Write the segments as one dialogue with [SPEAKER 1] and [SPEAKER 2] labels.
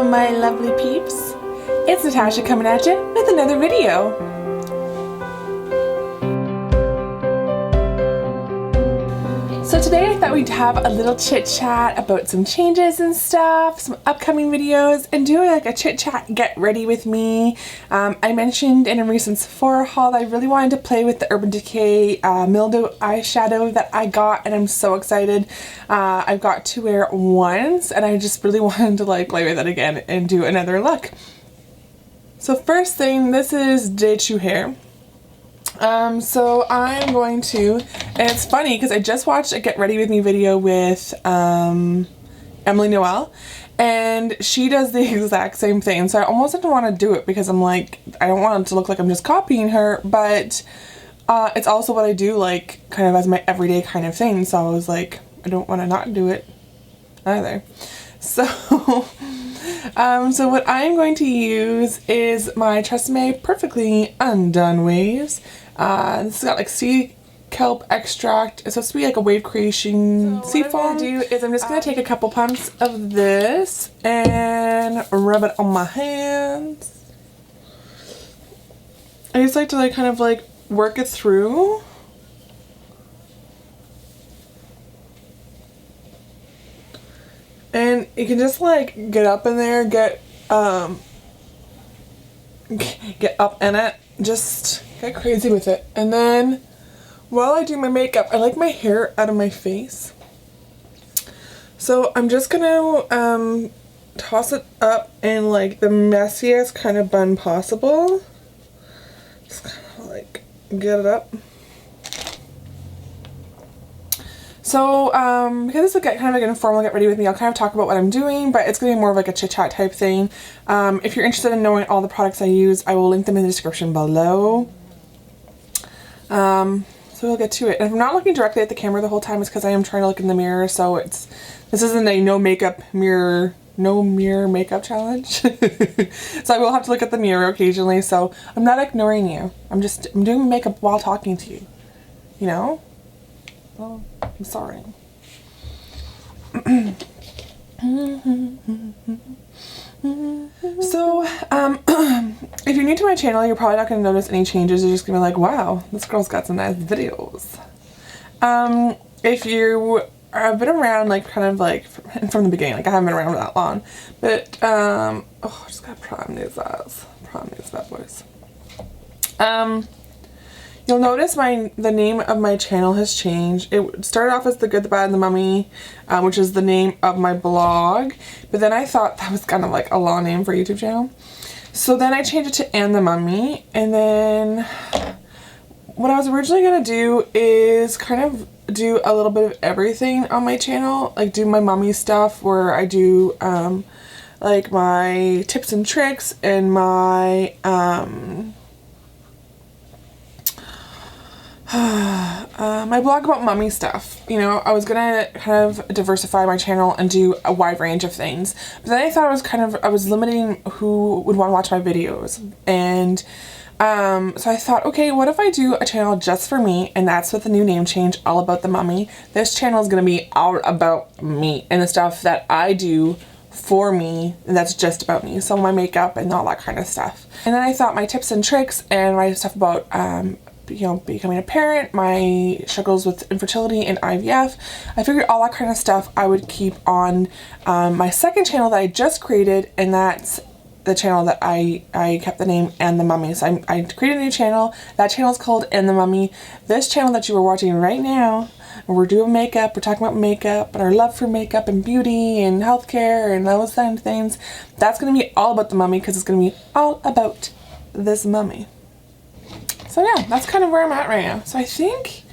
[SPEAKER 1] Hello my lovely peeps, it's Natasha coming at you with another video. So today I thought we'd have a little chit chat about some changes and stuff, some upcoming videos, and do like a chit chat get ready with me. I mentioned in a recent Sephora haul that I really wanted to play with the Urban Decay Mildew eyeshadow that I got, and I'm so excited. I've got to wear it once and I just really wanted to like play with it again and do another look. So first thing, this is Decay hair. So I'm going to, and it's funny because I just watched a get ready with me video with Emily Noel, and she does the exact same thing, so I almost didn't want to do it because I'm like, I don't want it to look like I'm just copying her, but it's also what I do like kind of as my everyday kind of thing, so I was like, I don't want to not do it either. So so what I'm going to use is my Tresemme Perfectly Undone Waves. This has got like sea kelp extract. It's supposed to be like a wave creation sea foam. What I'm going to do is I'm just going to take a couple pumps of this and rub it on my hands. I just like to like kind of like work it through. And you can just like get up in there, get up in it, just get crazy with it. And then while I do my makeup, I like my hair out of my face. So I'm just gonna toss it up in like the messiest kind of bun possible. Just kind of like get it up. So, because this is kind of like an informal get ready with me, I'll kind of talk about what I'm doing, but it's going to be more of like a chit chat type thing. If you're interested in knowing all the products I use, I will link them in the description below. So we'll get to it. And if I'm not looking directly at the camera the whole time, it's because I am trying to look in the mirror, so this isn't a no mirror makeup challenge. So I will have to look at the mirror occasionally, so I'm not ignoring you. I'm doing makeup while talking to you, you know? Oh, I'm sorry. So, if you're new to my channel, you're probably not going to notice any changes. You're just going to be like, wow, this girl's got some nice videos. If you have been around, like, kind of like, from the beginning, like, I haven't been around that long, but, oh, I just gotta prime these eyes. Prime these bad boys. You'll notice the name of my channel has changed. It started off as The Good, the Bad, and the Mummy, which is the name of my blog. But then I thought that was kind of like a long name for a YouTube channel. So then I changed it to And the Mummy. And then what I was originally going to do is kind of do a little bit of everything on my channel. Like do my mummy stuff where I do like my tips and tricks and my my blog about mummy stuff. You know, I was gonna kind of diversify my channel and do a wide range of things, but then I thought I was limiting who would want to watch my videos, and so I thought, okay, what if I do a channel just for me, and that's with the new name change, All About the Mummy. This channel is gonna be all about me and the stuff that I do for me, and that's just about me, so my makeup and all that kind of stuff. And then I thought my tips and tricks and my stuff about you know, becoming a parent, my struggles with infertility and IVF, I figured all that kind of stuff I would keep on my second channel that I just created, and that's the channel that I kept the name And the Mummy. So I created a new channel. That channel is called And the Mummy. This channel that you are watching right now, we're doing makeup, we're talking about makeup and our love for makeup and beauty and healthcare and those kind of things, that's going to be all about the mummy because it's going to be all about this mummy. So yeah, that's kind of where I'm at right now. So I think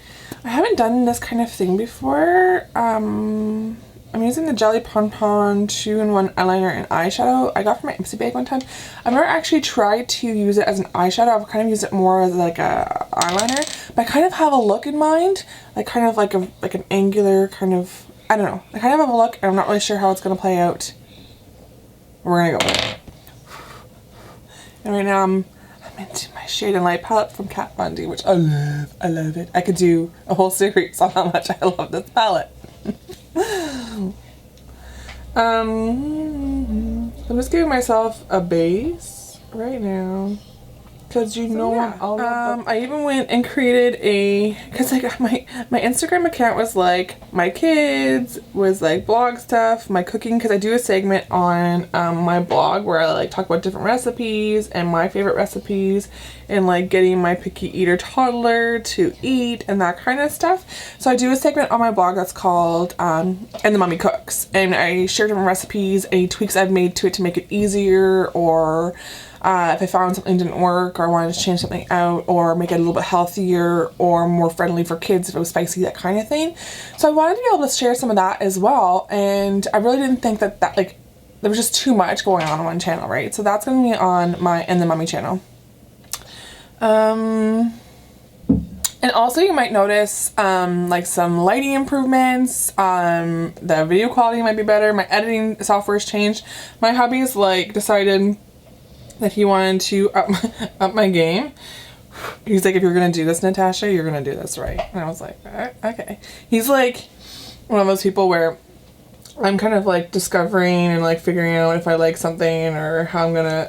[SPEAKER 1] I haven't done this kind of thing before. I'm using the Jelly Pon Pon 2-in-1 eyeliner and eyeshadow I got from my Ipsy bag one time. I've never actually tried to use it as an eyeshadow. I've kind of used it more as like a eyeliner, but I kind of have a look in mind, like kind of like an angular kind of, I don't know. I kind of have a look and I'm not really sure how it's going to play out. We're going to go with it. And right now I'm into my Shade and Light palette from Kat Von D, which I love. I love it. I could do a whole series on how much I love this palette. I'm just giving myself a base right now. Because you know, yeah. I even went and created a, because like my Instagram account was like my kids, was like blog stuff, my cooking, because I do a segment on my blog where I like talk about different recipes and my favorite recipes and like getting my picky eater toddler to eat and that kind of stuff. So I do a segment on my blog that's called And the Mommy Cooks, and I share different recipes, any tweaks I've made to it to make it easier, or if I found something didn't work or I wanted to change something out or make it a little bit healthier or more friendly for kids if it was spicy, that kind of thing. So I wanted to be able to share some of that as well, and I really didn't think that like there was just too much going on one channel, right? So that's going to be on my And the Mommy channel. And also you might notice like some lighting improvements, the video quality might be better, my editing software's changed. My hubby's like decided that he wanted to up my game. He's like, if you're gonna do this, Natasha, you're gonna do this right. And I was like, okay. He's like one of those people where I'm kind of like discovering and like figuring out if I like something or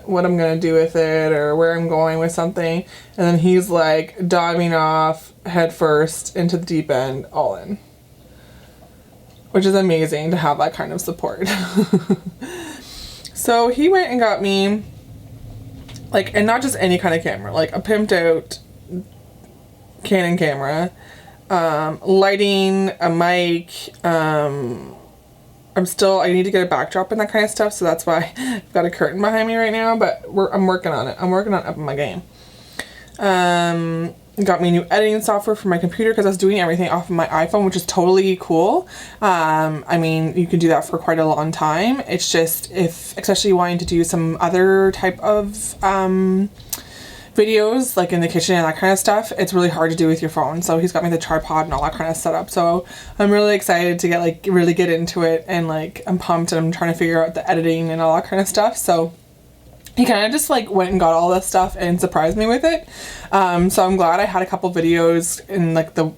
[SPEAKER 1] what I'm gonna do with it or where I'm going with something. And then he's like diving off head first into the deep end, all in. Which is amazing to have that kind of support. So he went and got me, like, and not just any kind of camera, like a pimped out Canon camera, lighting, a mic, I need to get a backdrop and that kind of stuff, so that's why I've got a curtain behind me right now, but I'm working on it. I'm working on upping my game. Got me new editing software for my computer because I was doing everything off of my iPhone, which is totally cool. I mean, you can do that for quite a long time. It's just, especially wanting to do some other type of videos, like in the kitchen and that kind of stuff, it's really hard to do with your phone. So he's got me the tripod and all that kind of setup. So I'm really excited to really get into it, and like I'm pumped, and I'm trying to figure out the editing and all that kind of stuff. So he kind of just like went and got all this stuff and surprised me with it. So I'm glad I had a couple videos in like the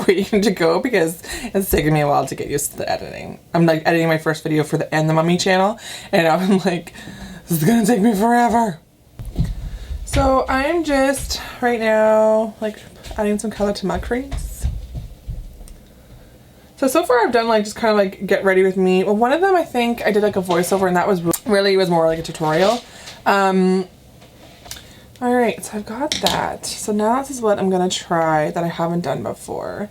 [SPEAKER 1] waiting to go, because it's taken me a while to get used to the editing. I'm like editing my first video for the And the Mommy channel, and I'm like, this is gonna take me forever. So I'm just right now like adding some color to my crease. So far I've done like just kind of like get ready with me. Well, one of them I think I did like a voiceover, and that was really, it was more like a tutorial. Alright, so I've got that. So now this is what I'm gonna try that I haven't done before.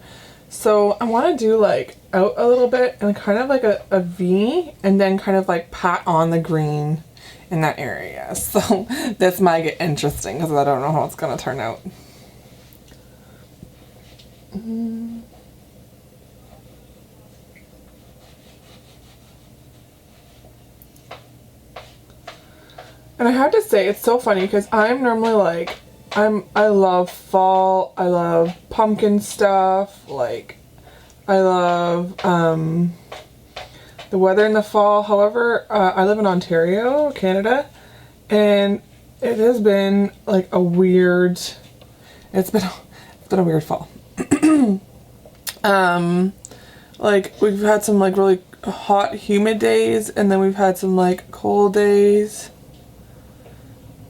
[SPEAKER 1] So I want to do like out a little bit and kind of like a V, and then kind of like pat on the green in that area. So this might get interesting because I don't know how it's gonna turn out. And I have to say, it's so funny because I'm normally like, I love fall, I love pumpkin stuff, like I love the weather in the fall. However, I live in Ontario, Canada, and it has been like a weird, it's been a weird fall. Like we've had some like really hot, humid days, and then we've had some like cold days,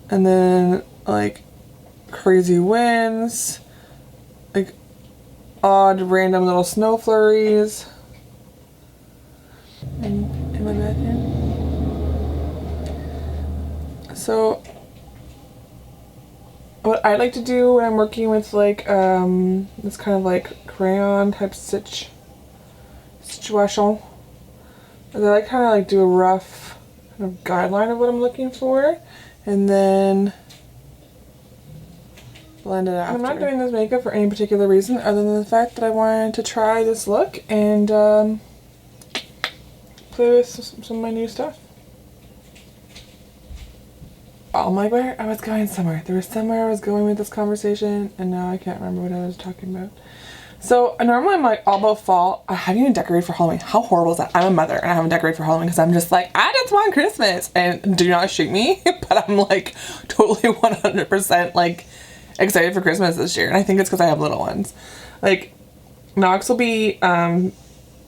[SPEAKER 1] and then like crazy winds, like odd random little snow flurries. In my bedroom. So what I like to do when I'm working with like this kind of like crayon type situation is I like kind of like do a rough kind of guideline of what I'm looking for, and then blend it after. I'm not doing this makeup for any particular reason other than the fact that I wanted to try this look and play with some of my new stuff. Oh my god, I was going somewhere. There was somewhere I was going with this conversation, and now I can't remember what I was talking about. So normally I'm like all about fall. I haven't even decorated for Halloween. How horrible is that? I'm a mother and I haven't decorated for Halloween because I'm just like, I just want Christmas, and do not shoot me. But I'm like totally 100% like excited for Christmas this year, and I think it's because I have little ones. Like Knox will be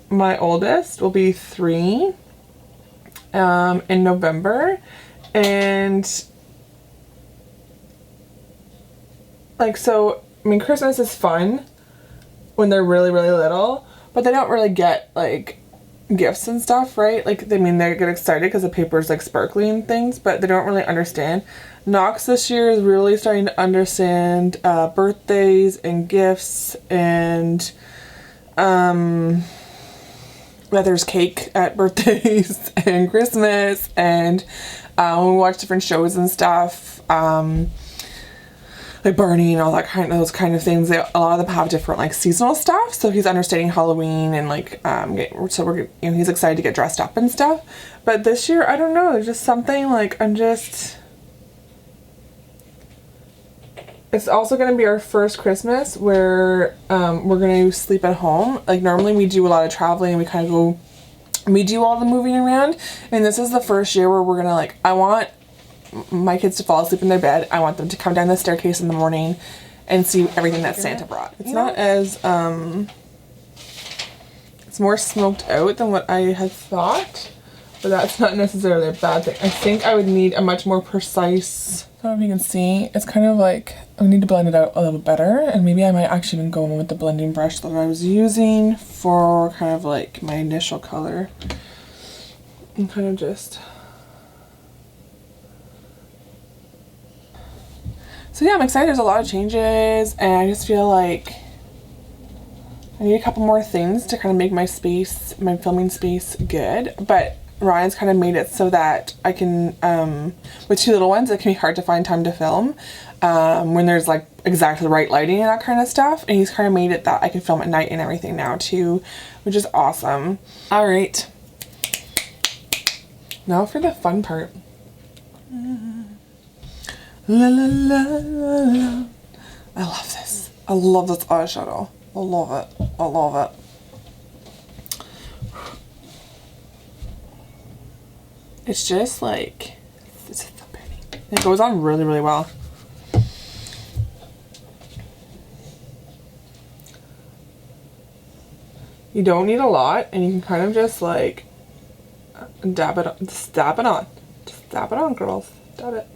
[SPEAKER 1] my oldest will be 3, in November, and like, so I mean, Christmas is fun when they're really little, but they don't really get like gifts and stuff, right? Like, I mean, they get excited because the paper's like sparkly and things, but they don't really understand. Knox this year is really starting to understand birthdays and gifts, and that there's cake at birthdays and Christmas, and when we watch different shows and stuff, like Barney and all that those kind of things, a lot of them have different like seasonal stuff, so he's understanding Halloween and like so we're, you know, he's excited to get dressed up and stuff. But this year, I don't know, there's just something like, it's also going to be our first Christmas where we're going to sleep at home. Like, normally we do a lot of traveling and we do all the moving around, and this is the first year where we're going to, like, I want my kids to fall asleep in their bed. I want them to come down the staircase in the morning and see everything that Santa brought. It's not as, it's more smoked out than what I had thought, but that's not necessarily a bad thing. I think I would need a much more precise, I don't know if you can see, it's kind of like, I need to blend it out a little better, and maybe I might actually even go in with the blending brush that I was using for kind of like my initial color, and kind of just, so yeah, I'm excited. There's a lot of changes, and I just feel like I need a couple more things to kind of make my space, my filming space good, but Ryan's kind of made it so that I can, with two little ones, it can be hard to find time to film when there's like exactly the right lighting and that kind of stuff, and he's kind of made it that I can film at night and everything now too, which is awesome. All right, now for the fun part. La, la, la, la, la. I love this. I love this eyeshadow. I love it. I love it. It's just like, it's so pretty. It goes on really well. You don't need a lot, and you can kind of just like dab it on. Just dab it on. Just dab it on, girls. Dab it.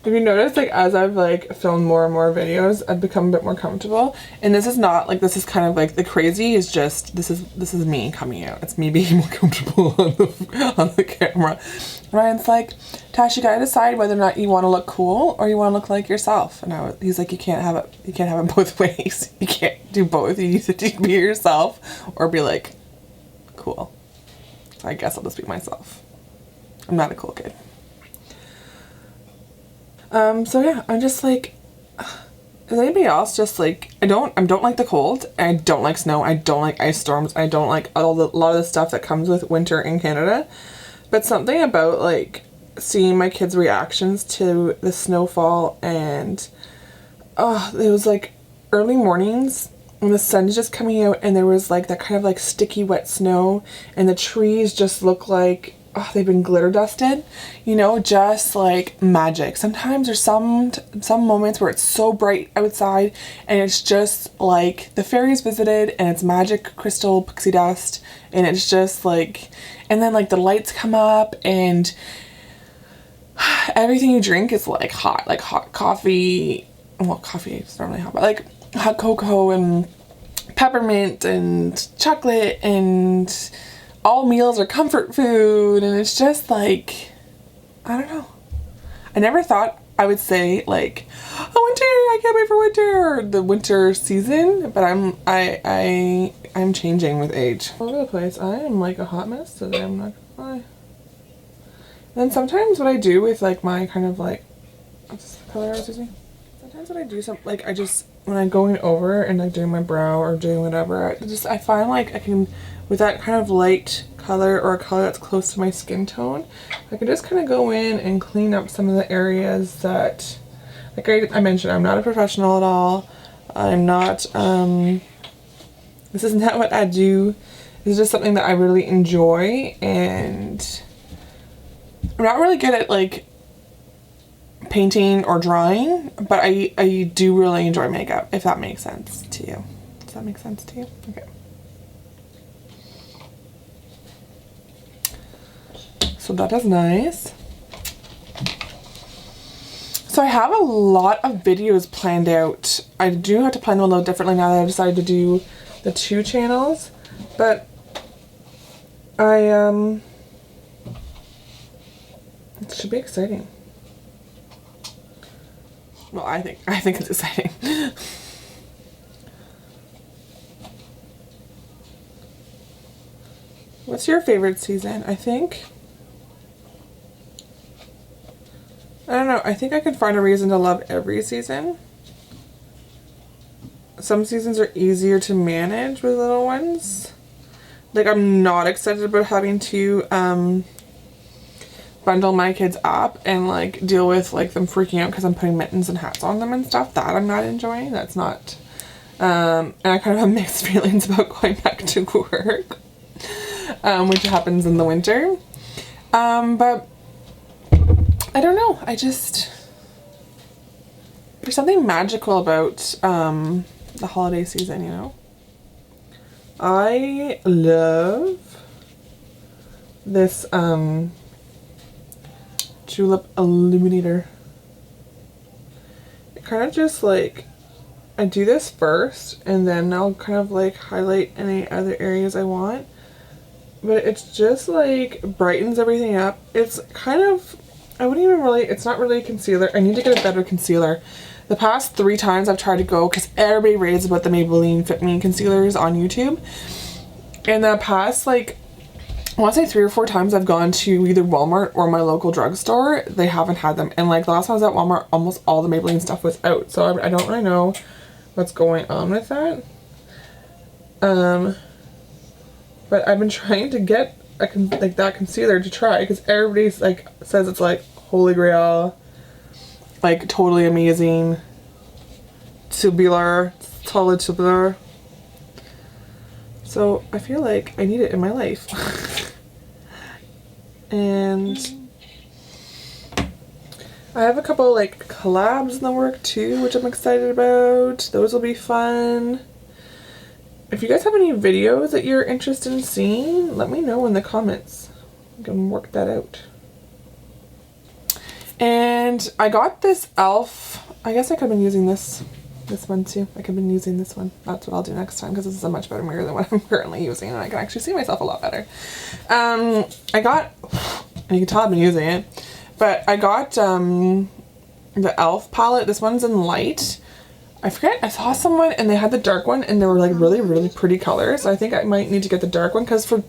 [SPEAKER 1] If you notice, like, as I've like filmed more and more videos, I've become a bit more comfortable. And this is not like, this is kind of like, the crazy is just, this is me coming out. It's me being more comfortable on the camera. Ryan's like, Tash, you gotta decide whether or not you want to look cool or you want to look like yourself. And he's like, you can't have it both ways. You can't do both. You either be yourself or be like cool. So I guess I'll just be myself. I'm not a cool kid. So yeah, I'm just like, is anybody else just like, I don't like the cold, I don't like snow, I don't like ice storms, I don't like a lot of the stuff that comes with winter in Canada, but something about like seeing my kids' reactions to the snowfall, and it was like early mornings when the sun's just coming out and there was like that kind of like sticky wet snow, and the trees just look like, they've been glitter dusted, you know, just like magic. Sometimes there's some moments where it's so bright outside and it's just like the fairies visited and it's magic crystal pixie dust, and it's just like, and then like the lights come up and everything you drink is like hot coffee. Well, coffee is normally hot, but like hot cocoa and peppermint and chocolate, and all meals are comfort food, and it's just like, I don't know. I never thought I would say like, oh, winter, I can't wait for winter, or the winter season, but I'm changing with age. All over the place. I am like a hot mess today, I'm not gonna lie. And sometimes what I do with like my kind of like, what's the color I was using? Sometimes when I do something, like when I'm going over and like doing my brow or doing whatever, I find like I can, with that kind of light color or a color that's close to my skin tone, I can just kind of go in and clean up some of the areas that, like I mentioned, I'm not a professional at all. I'm not, this is not what I do. This is just something that I really enjoy, and I'm not really good at like painting or drawing, but I do really enjoy makeup, if that makes sense to you. Does that make sense to you? Okay. So that is nice. So I have a lot of videos planned out. I do have to plan them a little differently now that I decided to do the 2 channels, but it should be exciting. Well, I think it's exciting. What's your favorite season? I don't know. I think I could find a reason to love every season. Some seasons are easier to manage with little ones. Like, I'm not excited about having to bundle my kids up and like deal with like them freaking out because I'm putting mittens and hats on them and stuff. That I'm not enjoying. That's not. And I kind of have mixed feelings about going back to work, which happens in the winter. But I don't know. There's something magical about the holiday season, you know? I love this Julep Illuminator. It kind of just like, I do this first and then I'll kind of like highlight any other areas I want. But it's just like brightens everything up. It's kind of, it's not really a concealer. I need to get a better concealer. The past 3 times I've tried to go, because everybody raves about the Maybelline Fit Me concealers on YouTube. And the past, like, I want to say 3 or 4 times I've gone to either Walmart or my local drugstore. They haven't had them. And like the last time I was at Walmart, almost all the Maybelline stuff was out. So I don't really know what's going on with that. But I've been trying to get that concealer to try, because everybody's like says it's like holy grail, like totally amazing, solid tubular. So I feel like I need it in my life. And I have a couple like collabs in the work too, which I'm excited about. Those will be fun. If you guys have any videos that you're interested in seeing, let me know in the comments. I can work that out. And I got this e.l.f. I guess I could have been using this one too. I could have been using this one. That's what I'll do next time, because this is a much better mirror than what I'm currently using, and I can actually see myself a lot better. I got, and you can tell I've been using it, but I got the e.l.f. palette. This one's in light. I forget, I saw someone and they had the dark one and they were like really, really pretty colors. So I think I might need to get the dark one, because for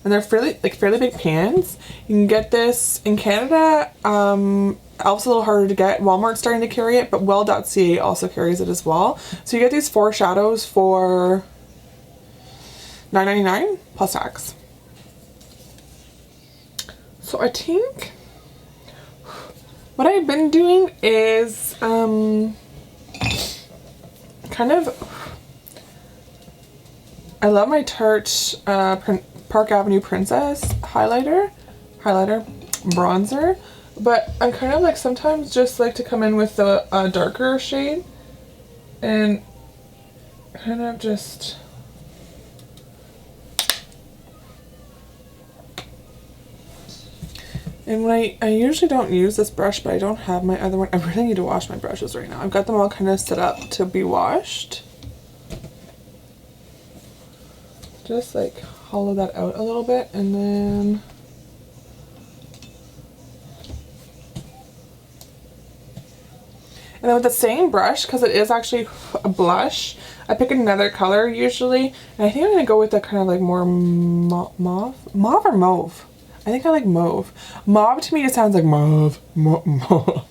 [SPEAKER 1] and they're fairly big pans. You can get this in Canada. e.l.f.'s a little harder to get. Walmart's starting to carry it, but well.ca also carries it as well. So you get these 4 shadows for $9.99 plus tax. So I think what I've been doing is I love my Tarte Park Avenue Princess highlighter, bronzer, but I kind of like sometimes just like to come in with a darker shade and kind of just and when I usually don't use this brush, but I don't have my other one. I really need to wash my brushes right now. I've got them all kind of set up to be washed. Just like hollow that out a little bit, and then with the same brush, because it is actually a blush, I pick another color usually, and I think I'm gonna go with the kind of like more mauve or mauve. I think I like mauve. Mauve to me just sounds like mauve. Mauve.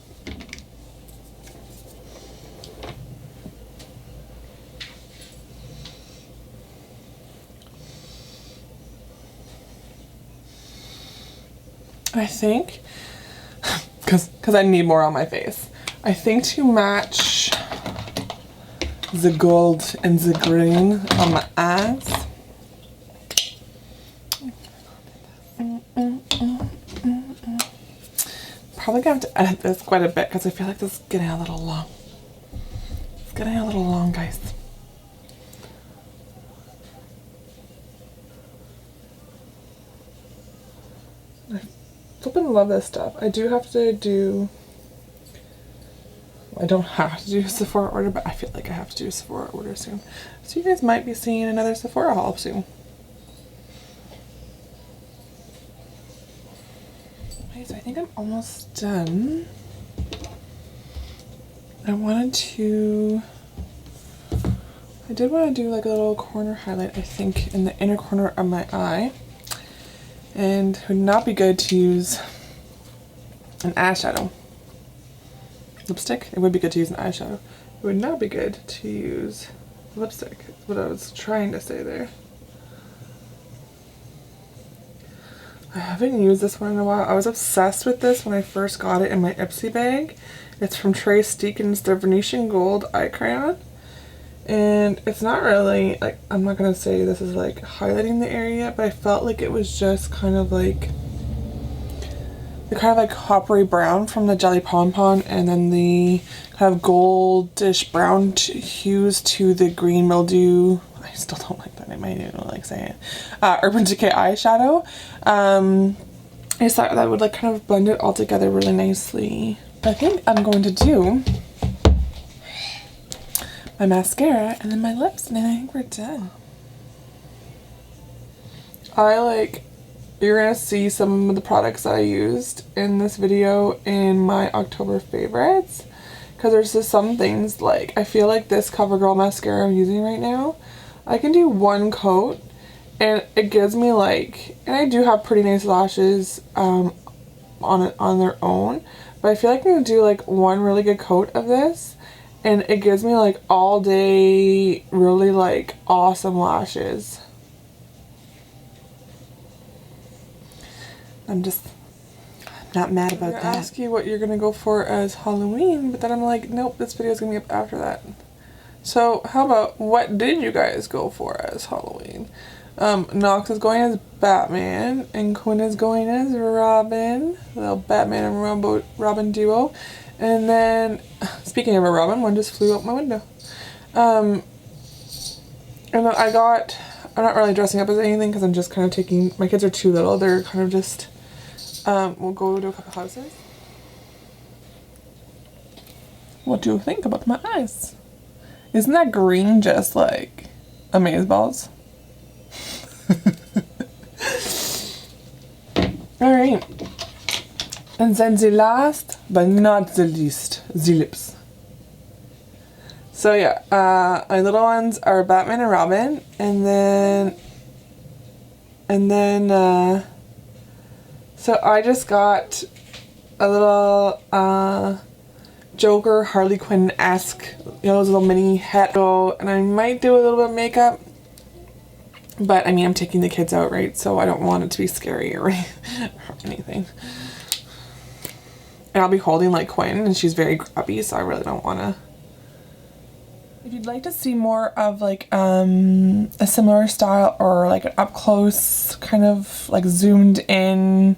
[SPEAKER 1] I think, because I need more on my face, I think to match the gold and the green on my eyes, probably gonna have to edit this quite a bit, because I feel like this is getting a little long. It's getting a little long, guys. flipping love this stuff. I do have to do, I don't have to do a Sephora order, but I feel like I have to do a Sephora order soon. So you guys might be seeing another Sephora haul soon. Okay, so I think I'm almost done. I did want to do like a little corner highlight, I think, in the inner corner of my eye. And it would not be good to use an eyeshadow. Lipstick? It would be good to use an eyeshadow. It would not be good to use lipstick. That's what I was trying to say there. I haven't used this one in a while. I was obsessed with this when I first got it in my Ipsy bag. It's from Trestique and it's the Venetian Gold eye crayon. And it's not really, like, I'm not going to say this is like highlighting the area, but I felt like it was just kind of like the kind of like coppery brown from the Jelly Pom and then the kind of goldish brown hues to the green Mildew. I still don't like that name. I don't like saying it. Urban Decay eyeshadow. I just thought that would like kind of blend it all together really nicely. I think I'm going to do my mascara and then my lips, and then I think we're done. You're gonna see some of the products that I used in this video in my October favorites, because there's just some things, like I feel like this Covergirl mascara I'm using right now, I can do one coat and it gives me like, and I do have pretty nice lashes on their own, but I feel like I'm gonna do like one really good coat of this and it gives me like all day really like awesome lashes. I'm not mad about that. I ask you what you're gonna go for as Halloween, but then I'm like, nope, this video is gonna be up after that. So how about, what did you guys go for as Halloween? Nox is going as Batman and Quinn is going as Robin, the little Batman and Robin duo. And then, speaking of a Robin, one just flew out my window. And then I'm not really dressing up as anything because I'm just kind of taking, my kids are too little, they're kind of just, we'll go to a couple houses. What do you think about my eyes? Isn't that green just like amazeballs? Alright. And then the last, but not the least, the lips. So yeah, my little ones are Batman and Robin, and then, so I just got a little, Joker, Harley Quinn-esque, you know, those little mini hat, and I might do a little bit of makeup, but I mean, I'm taking the kids out, right, so I don't want it to be scary or anything. And I'll be holding like Quinn, and she's very grubby, so I really don't want to. If you'd like to see more of like a similar style or like an up close kind of like zoomed in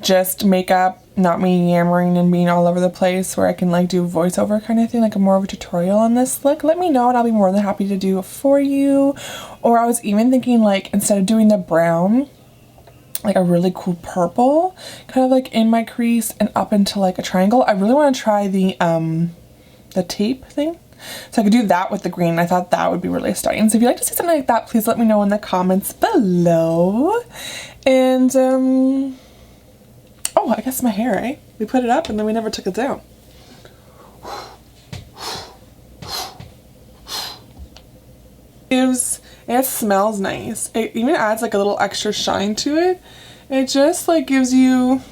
[SPEAKER 1] just makeup, not me yammering and being all over the place, where I can like do voiceover kind of thing, like a more of a tutorial on this look, let me know and I'll be more than happy to do it for you. Or I was even thinking, like, instead of doing the brown, like a really cool purple kind of like in my crease and up into like a triangle. I really want to try the tape thing, so I could do that with the green. I thought that would be really stunning. So if you'd like to see something like that, please let me know in the comments below. And oh, I guess my hair, eh? We put it up and then we never took it down. It smells nice. It even adds like a little extra shine to it. It just like gives you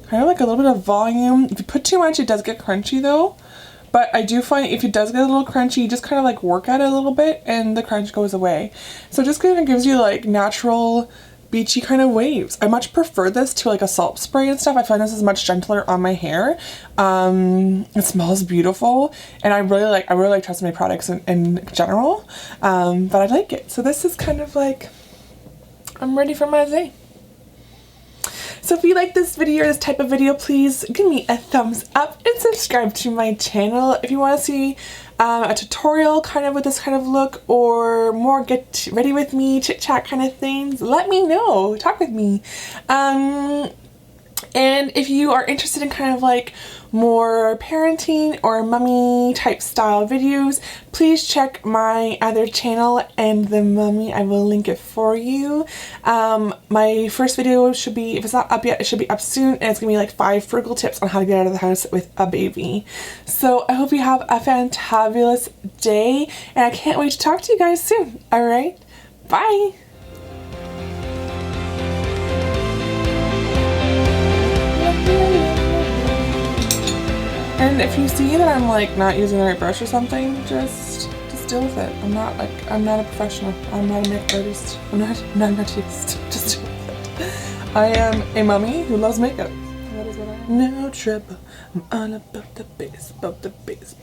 [SPEAKER 1] kind of like a little bit of volume. If you put too much, it does get crunchy though. But I do find if it does get a little crunchy, you just kind of like work at it a little bit and the crunch goes away. So it just kind of gives you like natural beachy kind of waves. I much prefer this to like a salt spray and stuff. I find this is much gentler on my hair. It smells beautiful, and I really like TRESemmé products in general. But I like it. So this is kind of like, I'm ready for my day. So if you like this video or this type of video, please give me a thumbs up and subscribe to my channel. If you want to see a tutorial kind of with this kind of look, or more get ready with me, chit chat kind of things, let me know. Talk with me. And if you are interested in kind of like more parenting or mummy type style videos, please check my other channel and the mummy. I will link it for you. My first video should be, if it's not up yet, it should be up soon, and it's gonna be like 5 frugal tips on how to get out of the house with a baby. So I hope you have a fantabulous day, and I can't wait to talk to you guys soon. All right, bye. And if you see that I'm like not using the right brush or something, just deal with it. I'm not a professional. I'm not a makeup artist. I'm not an artist. Just deal with it. I am a mummy who loves makeup. That is what I am. No trouble. I'm all about the bass,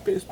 [SPEAKER 1] bass.